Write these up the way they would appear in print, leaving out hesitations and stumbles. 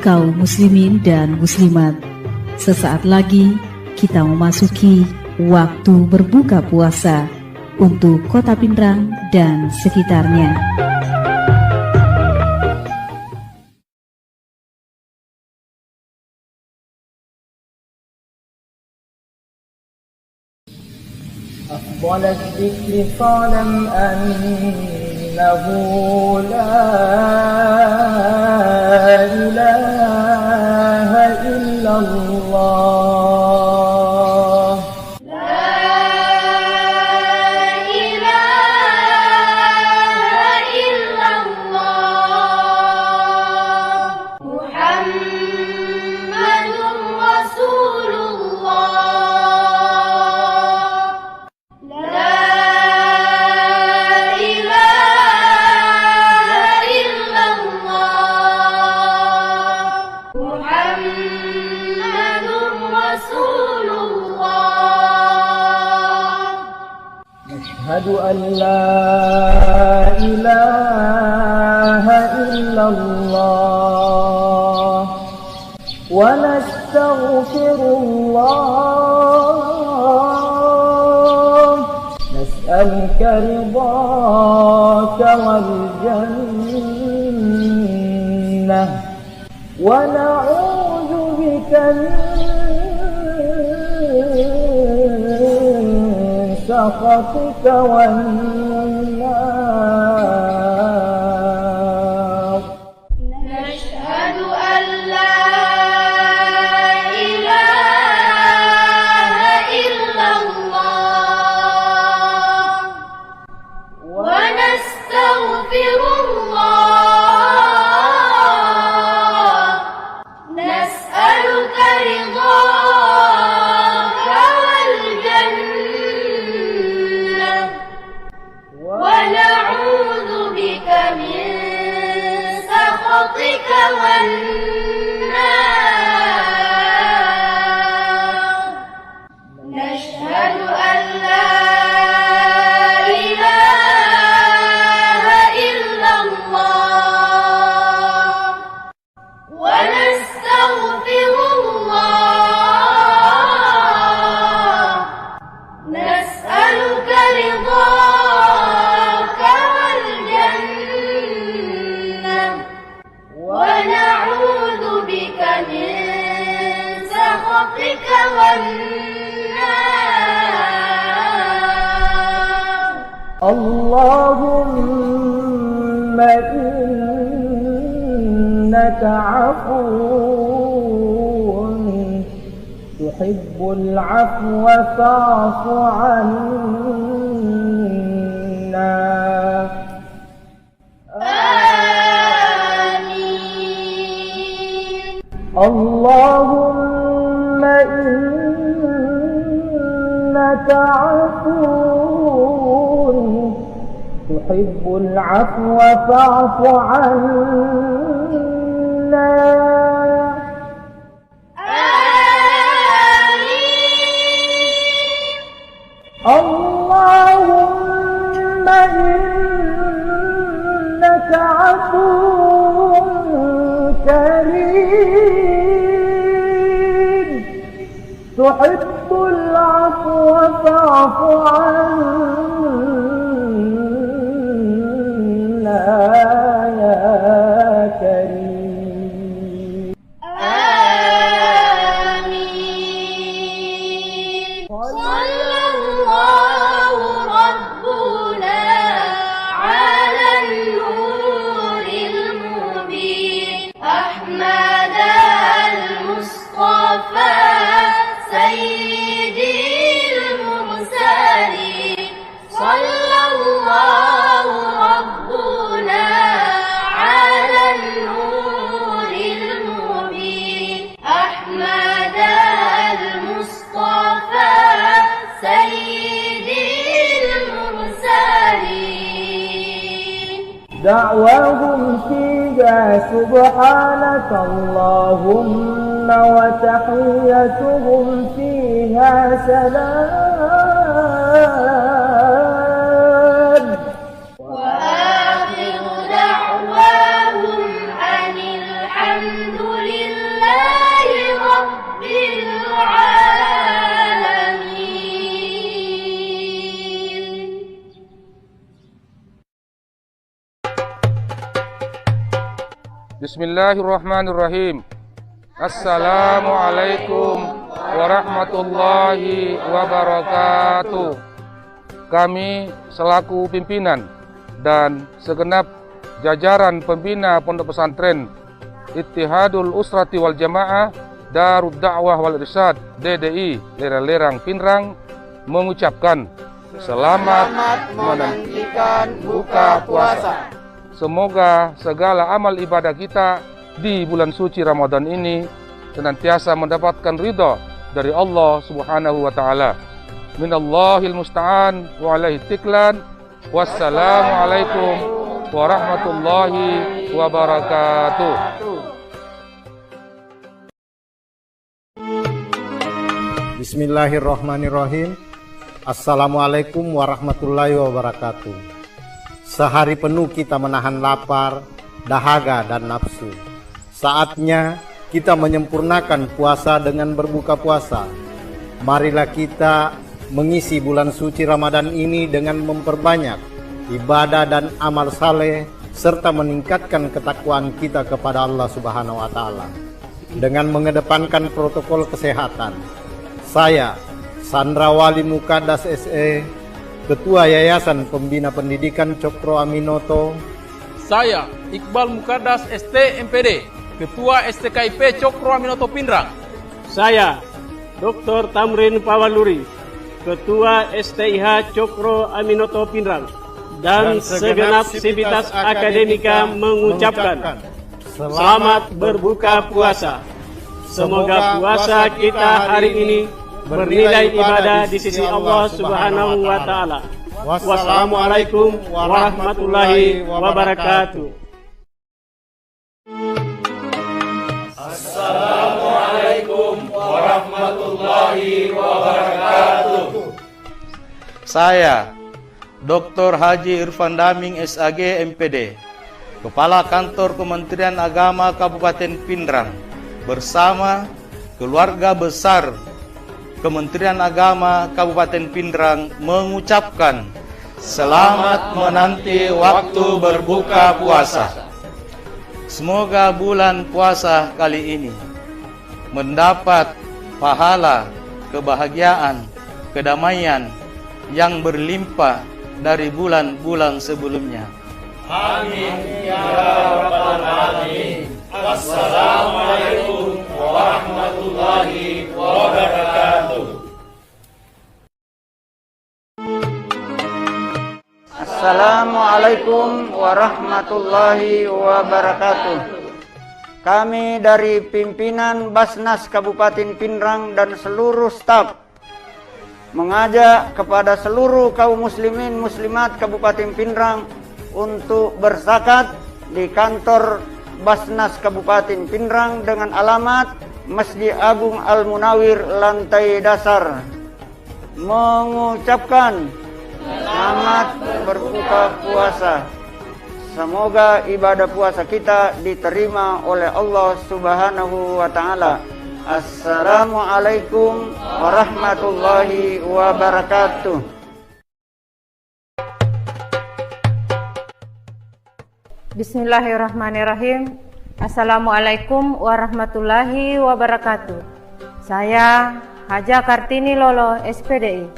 kaum muslimin dan muslimat. Sesaat lagi kita memasuki waktu berbuka puasa untuk Kota Pindrang dan sekitarnya. أفضل الذكر فاعلم أنه لا إله إلا الله. أشهد أن لا إله إلا الله ونستغفر الله نسألك رضاك والجنة ونعوذ بك من سخطك والنار. نشهد أن لا إله إلا الله ونستغفر الله نسألك رضاك والجنة ونعوذ بك من سخطك والنار. نشهد أن لا إله إلا الله ونستغفر الله نسألك رضاك والجنة ونعوذ بك من سخطك والنار. اللهم إنك عفو تحب العفو فاعف عنا. آمين. اللهم إنك عفو تحب العفو فاعف عنا. اللهم إنك عفو كريم تحب العفو فاعف عنا يا كريم. آمين. صلى الله ربنا على النور المبين أحمد المصطفى سيدي المرسلين. صلى الله ربنا على النور المبين أحمد المصطفى سيدي المرسلين. دعواهم فيها سبحانك اللهم وتحيتهم فيها سلام وآخر دعواهم أن الحمد لله Bismillahirrahmanirrahim. Assalamualaikum warahmatullahi wabarakatuh. Kami selaku pimpinan dan segenap jajaran pembina Pondok Pesantren Ittihadul Usrati wal Jamaah Darud Da'wah wal Irsyad DDI Lerang Pinrang mengucapkan selamat menantikan buka puasa. Semoga segala amal ibadah kita di bulan suci Ramadan ini senantiasa mendapatkan ridha dari Allah Subhanahu wa taala. Minallahil musta'an wa alaihi tiklan. Wassalamualaikum warahmatullahi wabarakatuh. Bismillahirrahmanirrahim. Assalamualaikum warahmatullahi wabarakatuh. Sehari penuh kita menahan lapar, dahaga, dan nafsu. Saatnya kita menyempurnakan puasa dengan berbuka puasa. Marilah kita mengisi bulan suci Ramadan ini dengan memperbanyak ibadah dan amal saleh serta meningkatkan ketakwaan kita kepada Allah Subhanahu wa taala dengan mengedepankan protokol kesehatan. Saya, Sandra Wali Mukadas SE, Ketua Yayasan Pembina Pendidikan Cokro Aminoto. Saya, Iqbal Mukadas ST MPD, Ketua STKIP Cokro Aminoto Pinrang. Saya, Dr. Tamrin Pawaluri, Ketua STIH Cokro Aminoto Pinrang. Dan segenap sivitas akademika mengucapkan selamat berbuka puasa. Semoga puasa kita hari ini bernilai ibadah di sisi Allah Subhanahu wa taala. Wassalamualaikum warahmatullahi wabarakatuh. Assalamualaikum warahmatullahi wabarakatuh. Saya, Dr. Haji Irfan Daming SAG MPD, Kepala Kantor Kementerian Agama Kabupaten Pinrang, bersama keluarga besar Kementerian Agama Kabupaten Pinrang mengucapkan selamat menanti waktu berbuka puasa. Semoga bulan puasa kali ini mendapat pahala, kebahagiaan, kedamaian yang berlimpah dari bulan-bulan sebelumnya. Amin ya rabbal alamin. Assalamualaikum warahmatullahi wabarakatuh. Assalamualaikum warahmatullahi wabarakatuh. Kami dari pimpinan Basnas Kabupaten Pinrang dan seluruh staf mengajak kepada seluruh kaum muslimin muslimat Kabupaten Pinrang untuk berzakat di kantor Basnas Kabupaten Pinrang dengan alamat Masjid Agung Al-Munawir lantai dasar. Mengucapkan selamat berbuka puasa. Semoga ibadah puasa kita diterima oleh Allah Subhanahu wa taala. Assalamualaikum warahmatullahi wabarakatuh. Bismillahirrahmanirrahim. Assalamualaikum warahmatullahi wabarakatuh. Saya Haja Kartini Lolo SPDI,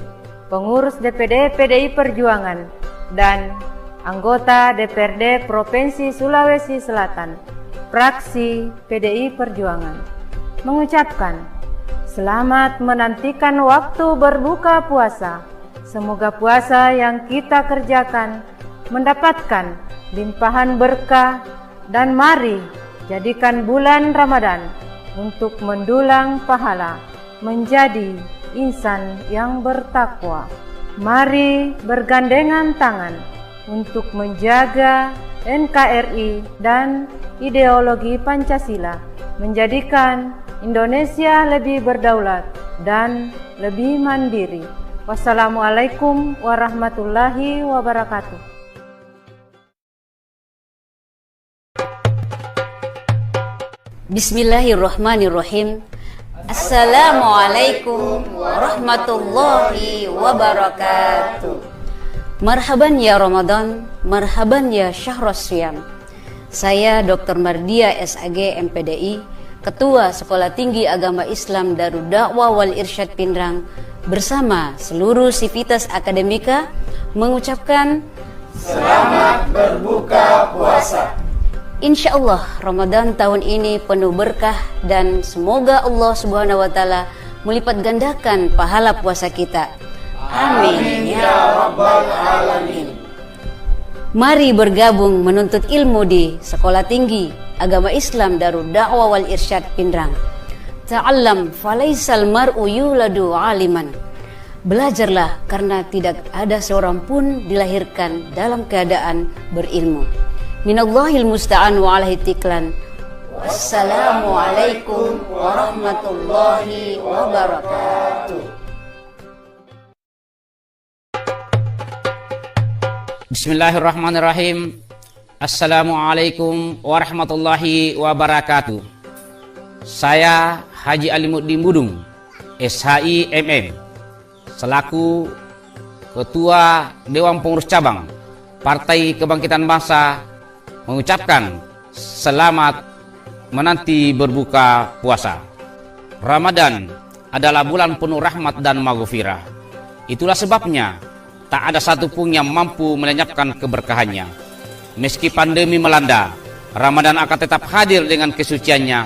pengurus DPD PDI Perjuangan dan anggota DPRD Provinsi Sulawesi Selatan, fraksi PDI Perjuangan, mengucapkan selamat menantikan waktu berbuka puasa. Semoga puasa yang kita kerjakan mendapatkan limpahan berkah, dan mari jadikan bulan Ramadan untuk mendulang pahala, menjadi insan yang bertakwa. Mari bergandengan tangan untuk menjaga NKRI dan ideologi Pancasila, menjadikan Indonesia lebih berdaulat dan lebih mandiri. Wassalamualaikum warahmatullahi wabarakatuh. Bismillahirrahmanirrahim. Assalamualaikum warahmatullahi wabarakatuh. Marhaban ya Ramadan, marhaban ya Syahrus Siyam. Saya Dr. Mardia SAG MPDI, Ketua Sekolah Tinggi Agama Islam Darud Da'wah wal Irsyad Pindrang, bersama seluruh sivitas akademika mengucapkan Selamat berbuka puasa. Insya Allah Ramadan tahun ini penuh berkah dan semoga Allah Subhanahu wa Ta'ala melipat gandakan pahala puasa kita. Amin ya rabbal alamin. Mari bergabung menuntut ilmu di Sekolah Tinggi Agama Islam Darud Da'wah wal Irsyad Pindrang. Ta'allam falaisal mar'u yuladu aliman. Belajarlah karena tidak ada seorang pun dilahirkan dalam keadaan berilmu. Minallahil musta'an wa alaihi tiklan. Wassalamualaikum warahmatullahi wabarakatuh. Bismillahirrahmanirrahim. Assalamualaikum warahmatullahi wabarakatuh. Saya Haji Alimuddin Budung, SHI MM, selaku Ketua Dewan Pengurus Cabang Partai Kebangkitan Bangsa, mengucapkan selamat menanti berbuka puasa. Ramadan adalah bulan penuh rahmat dan maghfirah. Itulah sebabnya tak ada satupun yang mampu melenyapkan keberkahannya. Meski pandemi melanda, Ramadan akan tetap hadir dengan kesuciannya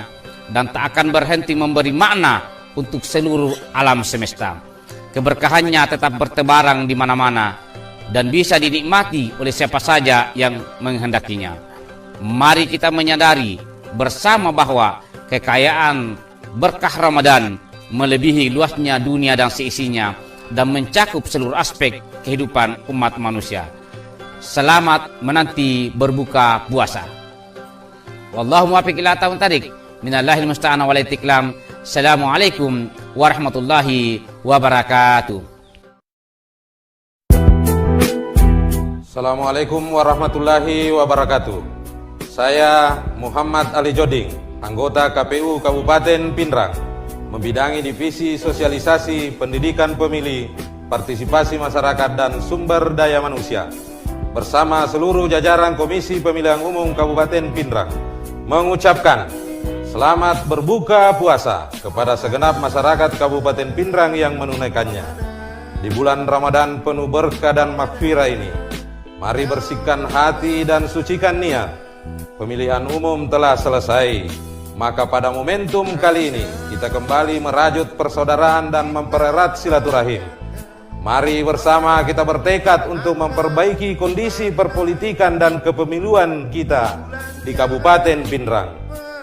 dan tak akan berhenti memberi makna untuk seluruh alam semesta. Keberkahannya tetap bertebaran di mana-mana dan bisa dinikmati oleh siapa saja yang menghendakinya. Mari kita menyadari bersama bahwa kekayaan berkah Ramadan melebihi luasnya dunia dan seisinya dan mencakup seluruh aspek kehidupan umat manusia. Selamat menanti berbuka puasa. Wallahu muwaffiq ila aqwamit thariq. Minallahil musta'an wa alaihi tiklam. Assalamualaikum warahmatullahi wabarakatuh. Assalamualaikum warahmatullahi wabarakatuh. Saya Muhammad Ali Joding, anggota KPU Kabupaten Pindrang, membidangi Divisi Sosialisasi Pendidikan Pemilih, Partisipasi Masyarakat dan Sumber Daya Manusia, bersama seluruh jajaran Komisi Pemilihan Umum Kabupaten Pindrang, mengucapkan selamat berbuka puasa kepada segenap masyarakat Kabupaten Pindrang yang menunaikannya. Di bulan Ramadan penuh berkah dan maghfirah ini, mari bersihkan hati dan sucikan niat. Pemilihan umum telah selesai, maka pada momentum kali ini kita kembali merajut persaudaraan dan mempererat silaturahim. Mari bersama kita bertekad untuk memperbaiki kondisi perpolitikan dan kepemiluan kita di Kabupaten Pindrang,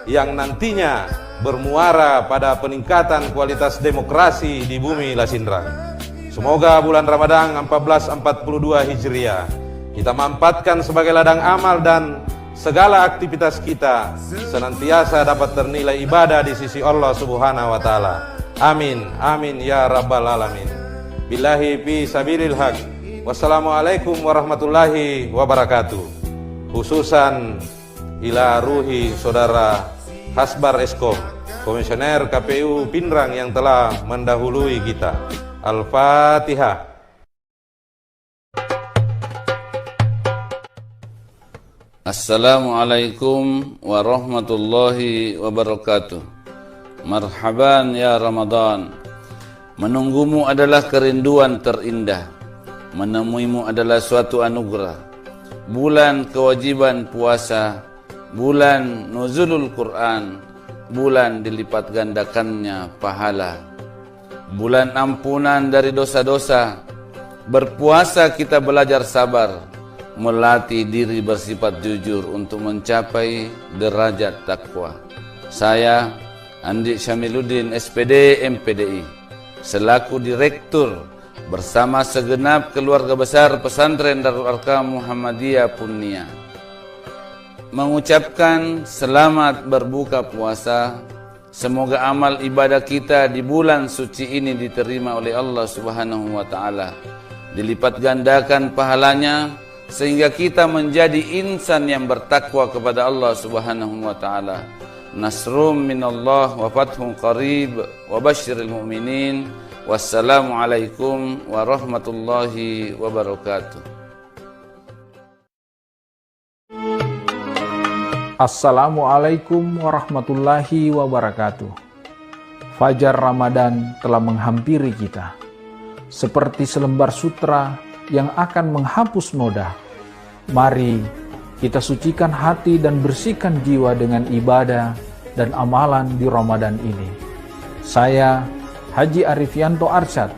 yang nantinya bermuara pada peningkatan kualitas demokrasi di bumi Lasindrang. Semoga bulan Ramadan 1442 Hijriah kita mampatkan sebagai ladang amal dan segala aktivitas kita senantiasa dapat ternilai ibadah di sisi Allah Subhanahu wa Ta'ala. Amin, amin ya rabbal alamin. Billahi fi sabilil haq. Wassalamualaikum warahmatullahi wabarakatuh. Khususan ila ruhi saudara Hasbar Eskom, Komisioner KPU Pindrang yang telah mendahului kita. Al-Fatihah. Assalamualaikum warahmatullahi wabarakatuh. Marhaban ya Ramadan. Menunggumu adalah kerinduan terindah. Menemuimu adalah suatu anugerah. Bulan kewajiban puasa, bulan nuzulul Quran, bulan dilipat gandakannya pahala, bulan ampunan dari dosa-dosa. Berpuasa kita belajar sabar, melatih diri bersifat jujur untuk mencapai derajat takwa. Saya Andi Syamiluddin SPD MPDI, selaku Direktur bersama segenap keluarga besar Pesantren Darul Arkam Muhammadiyah Punia, mengucapkan selamat berbuka puasa. Semoga amal ibadah kita di bulan suci ini diterima oleh Allah Subhanahu wa Ta'ala, dilipat gandakan pahalanya, sehingga kita menjadi insan yang bertakwa kepada Allah Subhanahu wa Ta'ala. Nasrum minallah wa fathun qarib wa basyiril mu'minin. Wassalamualaikum warahmatullahi wabarakatuh. Assalamualaikum warahmatullahi wabarakatuh. Fajar Ramadan telah menghampiri kita. Seperti selembar sutra yang akan menghapus noda. Mari kita sucikan hati dan bersihkan jiwa dengan ibadah dan amalan di Ramadan ini. Saya, Haji Arifianto Arsyad,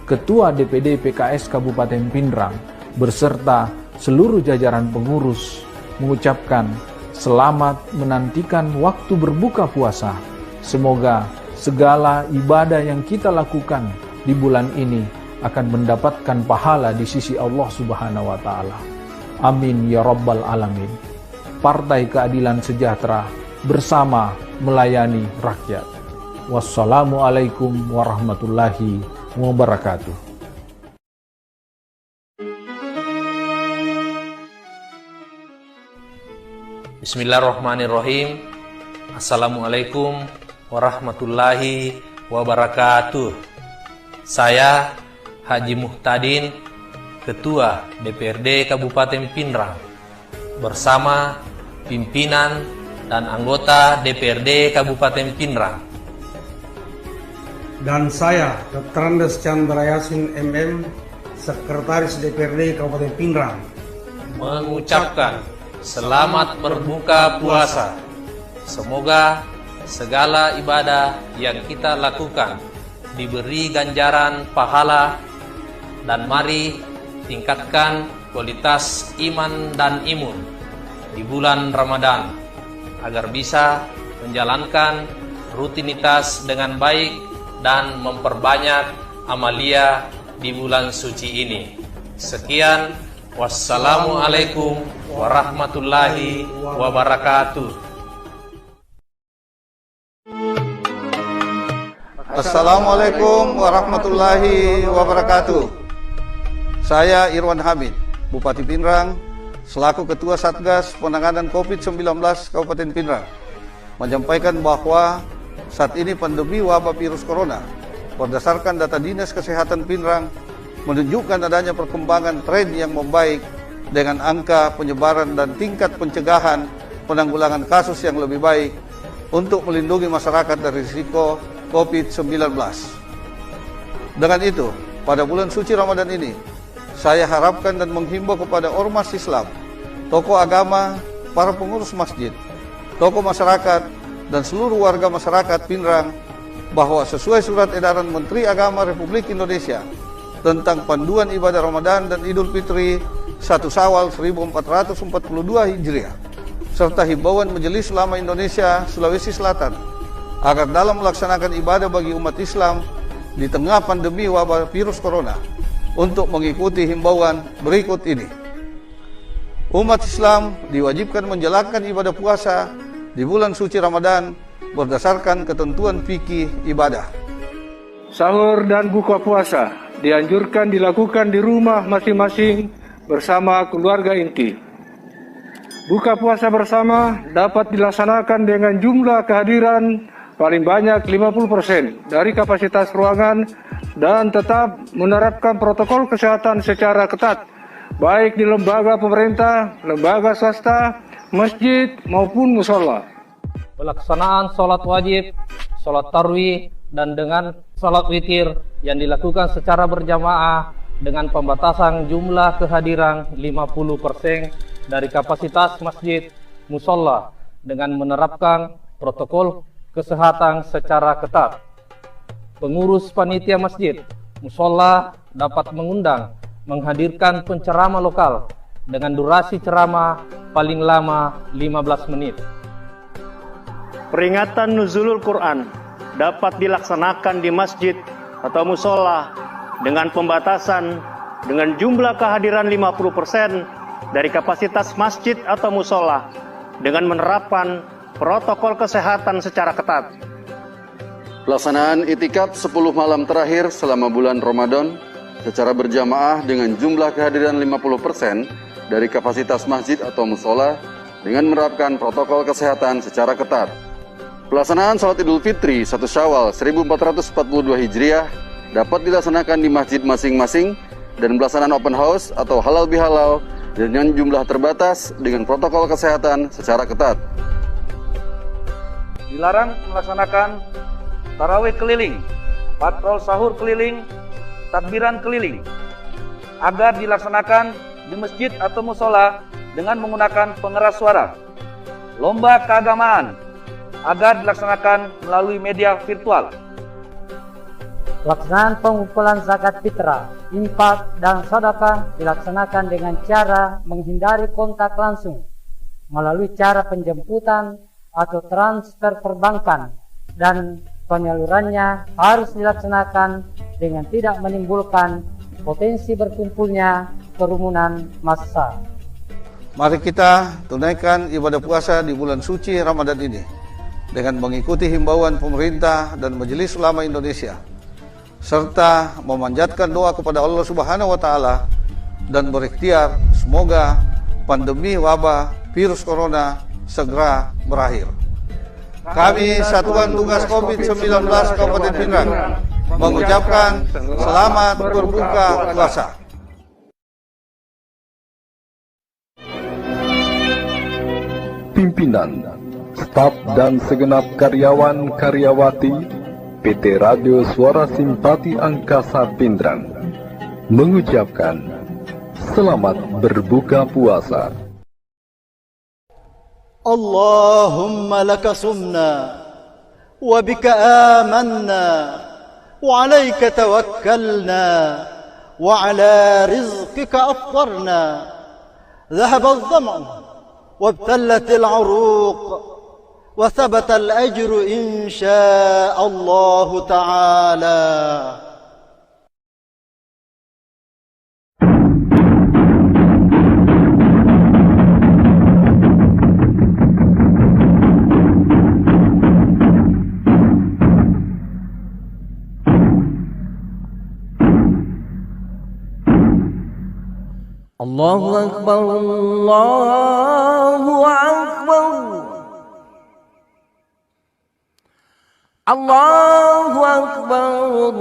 Ketua DPD PKS Kabupaten Pindrang, beserta seluruh jajaran pengurus, mengucapkan selamat menantikan waktu berbuka puasa. Semoga segala ibadah yang kita lakukan di bulan ini akan mendapatkan pahala di sisi Allah Subhanahu wa Ta'ala. Amin ya Rabbal Alamin. Partai Keadilan Sejahtera bersama melayani rakyat. Wassalamualaikum warahmatullahi wabarakatuh. Bismillahirrahmanirrahim. Assalamualaikum warahmatullahi wabarakatuh. Saya Haji Muhtadin, Ketua DPRD Kabupaten Pindrang, bersama pimpinan dan anggota DPRD Kabupaten Pindrang. Dan saya Dr. Andes Chandra Yasin MM, Sekretaris DPRD Kabupaten Pindrang, mengucapkan selamat berbuka puasa. Semoga segala ibadah yang kita lakukan diberi ganjaran pahala, dan mari tingkatkan kualitas iman dan imun di bulan Ramadan agar bisa menjalankan rutinitas dengan baik dan memperbanyak amalia di bulan suci ini. Sekian. Wassalamualaikum warahmatullahi wabarakatuh. Assalamualaikum warahmatullahi wabarakatuh. Saya Irwan Hamid, Bupati Pindrang, selaku Ketua Satgas Penanganan COVID-19 Kabupaten Pindrang, menyampaikan bahwa saat ini pandemi wabah virus corona berdasarkan data Dinas Kesehatan Pindrang menunjukkan adanya perkembangan tren yang membaik dengan angka penyebaran dan tingkat pencegahan penanggulangan kasus yang lebih baik untuk melindungi masyarakat dari risiko COVID-19. Dengan itu, pada bulan suci Ramadan ini, saya harapkan dan menghimbau kepada ormas Islam, tokoh agama, para pengurus masjid, tokoh masyarakat, dan seluruh warga masyarakat Pindrang bahwa sesuai surat edaran Menteri Agama Republik Indonesia tentang panduan ibadah Ramadan dan Idul Fitri 1 Syawal 1442 Hijriah, serta himbauan Majelis Ulama Indonesia Sulawesi Selatan agar dalam melaksanakan ibadah bagi umat Islam di tengah pandemi wabah virus corona untuk mengikuti himbauan berikut ini. Umat Islam diwajibkan menjalankan ibadah puasa di bulan suci Ramadan berdasarkan ketentuan fikih ibadah. Sahur dan buka puasa dianjurkan dilakukan di rumah masing-masing bersama keluarga inti. Buka puasa bersama dapat dilaksanakan dengan jumlah kehadiran paling banyak 50% dari kapasitas ruangan dan tetap menerapkan protokol kesehatan secara ketat, baik di lembaga pemerintah, lembaga swasta, masjid maupun mushola. Pelaksanaan sholat wajib, sholat tarawih, dan dengan sholat witir yang dilakukan secara berjamaah dengan pembatasan jumlah kehadiran 50% dari kapasitas masjid mushola dengan menerapkan protokol kesehatan secara ketat. Pengurus panitia masjid mushola dapat mengundang menghadirkan penceramah lokal dengan durasi ceramah paling lama 15 menit. Peringatan Nuzulul Quran dapat dilaksanakan di masjid atau mushola dengan pembatasan dengan jumlah kehadiran 50% dari kapasitas masjid atau mushola dengan menerapkan protokol kesehatan secara ketat. Pelaksanaan itikaf 10 malam terakhir selama bulan Ramadan secara berjamaah dengan jumlah kehadiran 50% dari kapasitas masjid atau mushola dengan menerapkan protokol kesehatan secara ketat. Pelaksanaan sholat Idul Fitri 1 Syawal 1442 Hijriah dapat dilaksanakan di masjid masing-masing dan pelaksanaan open house atau halal bihalal dengan jumlah terbatas dengan protokol kesehatan secara ketat. dilarang melaksanakan tarawih keliling, patrol sahur keliling, takbiran keliling, agar dilaksanakan di masjid atau musola dengan menggunakan pengeras suara. Lomba keagamaan agar dilaksanakan melalui media virtual. Pelaksanaan pengumpulan zakat fitrah, infak, dan sedekah dilaksanakan dengan cara menghindari kontak langsung melalui cara penjemputan atau transfer perbankan, dan penyalurannya harus dilaksanakan dengan tidak menimbulkan potensi berkumpulnya kerumunan massa. Mari kita tunaikan ibadah puasa di bulan suci Ramadan ini dengan mengikuti himbauan pemerintah dan Majelis Ulama Indonesia, serta memanjatkan doa kepada Allah Subhanahu wa taala dan berikhtiar semoga pandemi wabah virus corona segera berakhir. Kami Satuan Tugas Covid-19 Kabupaten Pindrang mengucapkan selamat berbuka puasa. Pimpinan, staf dan segenap karyawan-karyawati PT Radio Suara Simpati Angkasa Pindrang mengucapkan selamat berbuka puasa. Allahumma laka sumna wa bika amanna wa alayka tawakkalna wa ala rizqika aftarna dhahaba adh-dhama'u wa ibtallat al-'uruq wa thabata al-ajru insha Allah ta'ala. Allahu Akbar, Allahu Akbar, Allahu Akbar,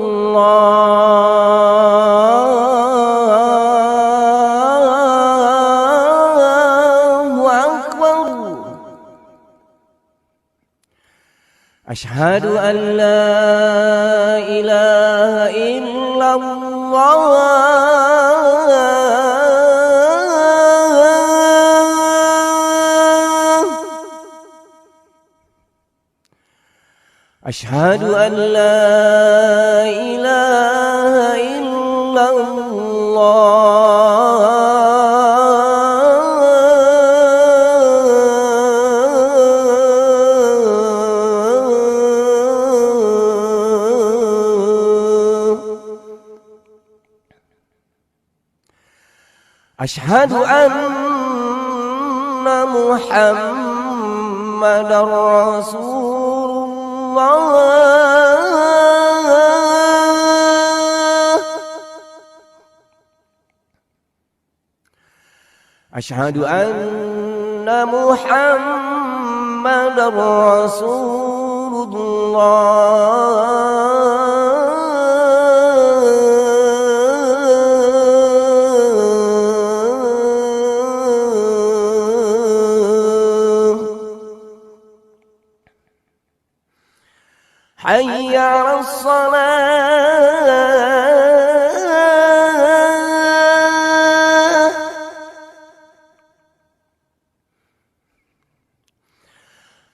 Allahu Akbar. Asyhadu an la ilaha illallah. أشهد أن لا إله إلا الله أشهد أن محمدا رسول أشهد أن محمدا رسول الله. حي على الصلاة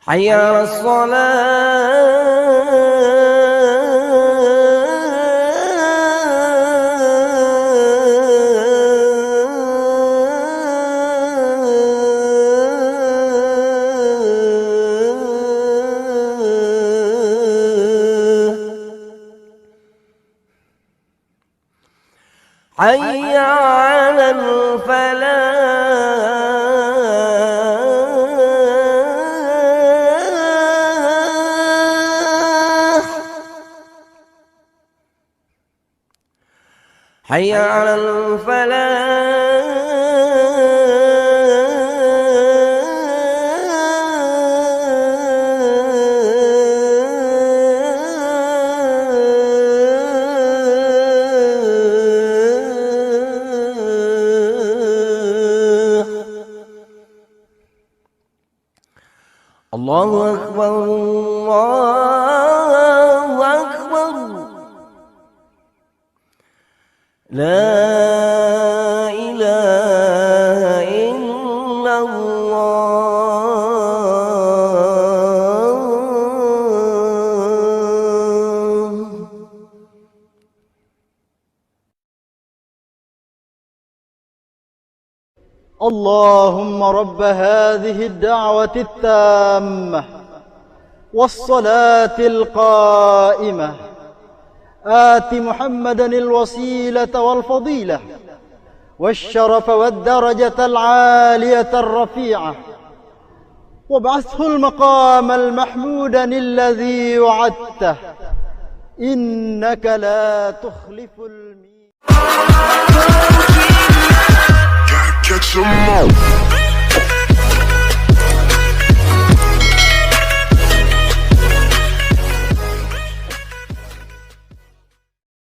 حي على حي على الفلاح حي على الفلاح. الله أكبر. الله أكبر لا إله إلا الله. اللهم رب هذه الدعوة التامة والصلاة القائمة آت محمدا الوسيلة والفضيلة والشرف والدرجة العالية الرفيعة وابعثه المقام المحمود الذي وعدته إنك لا تخلف الميعاد.